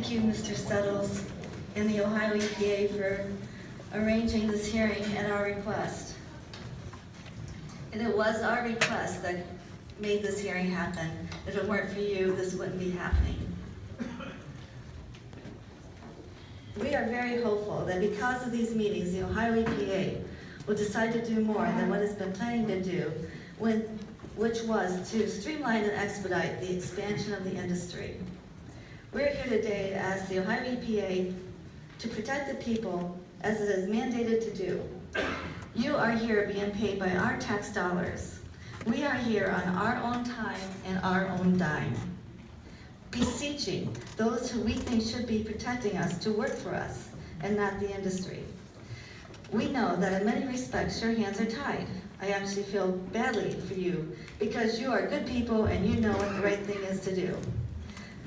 thank you, Mr. Settles and the Ohio EPA for arranging this hearing at our request. And it was our request that made this hearing happen. If it weren't for you, this wouldn't be happening. We are very hopeful that because of these meetings, the Ohio EPA will decide to do more than what it's been planning to do, which was to streamline and expedite the expansion of the industry. We're here today to ask the Ohio EPA to protect the people as it is mandated to do. You are here being paid by our tax dollars. We are here on our own time and our own dime, beseeching those who we think should be protecting us to work for us and not the industry. We know that in many respects your hands are tied. I actually feel badly for you because you are good people and you know what the right thing is to do.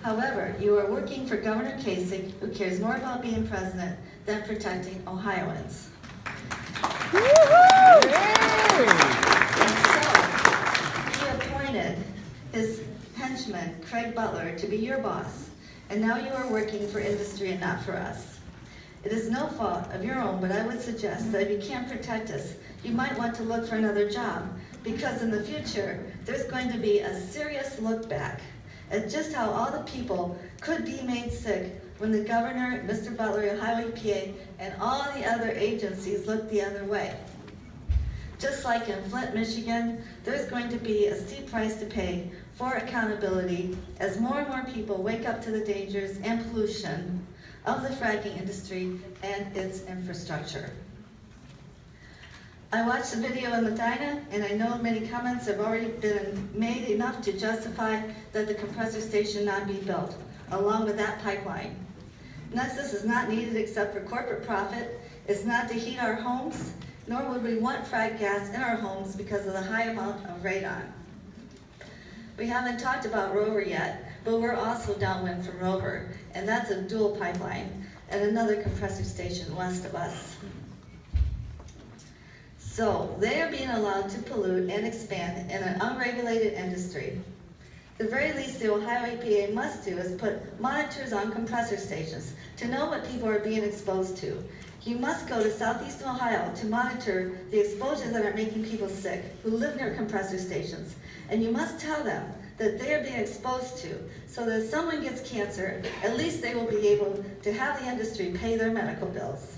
However, you are working for Governor Kasich, who cares more about being president than protecting Ohioans. And so, he appointed his henchman, Craig Butler, to be your boss, and now you are working for industry and not for us. It is no fault of your own, but I would suggest that if you can't protect us, you might want to look for another job, because in the future, there's going to be a serious look back at just how all the people could be made sick when the governor, Mr. Butler, Ohio EPA, and all the other agencies look the other way. Just like in Flint, Michigan, there's going to be a steep price to pay for accountability as more and more people wake up to the dangers and pollution of the fracking industry and its infrastructure. I watched the video in Medina, and I know many comments have already been made enough to justify that the compressor station not be built, along with that pipeline. Nexus is not needed except for corporate profit. It's not to heat our homes, nor would we want frack gas in our homes because of the high amount of radon. We haven't talked about Rover yet, but we're also downwind from Rover, and that's a dual pipeline and another compressor station west of us. So they are being allowed to pollute and expand in an unregulated industry. The very least the Ohio EPA must do is put monitors on compressor stations to know what people are being exposed to. You must go to Southeast Ohio to monitor the exposures that are making people sick who live near compressor stations. And you must tell them that they are being exposed to, so that if someone gets cancer, at least they will be able to have the industry pay their medical bills.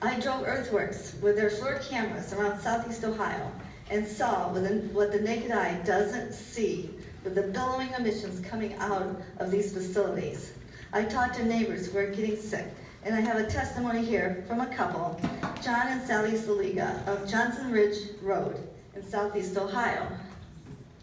I drove Earthworks with their floor cameras around Southeast Ohio and saw what the naked eye doesn't see with the billowing emissions coming out of these facilities. I talked to neighbors who are getting sick, and I have a testimony here from a couple, John and Sally Saliga of Johnson Ridge Road in Southeast Ohio.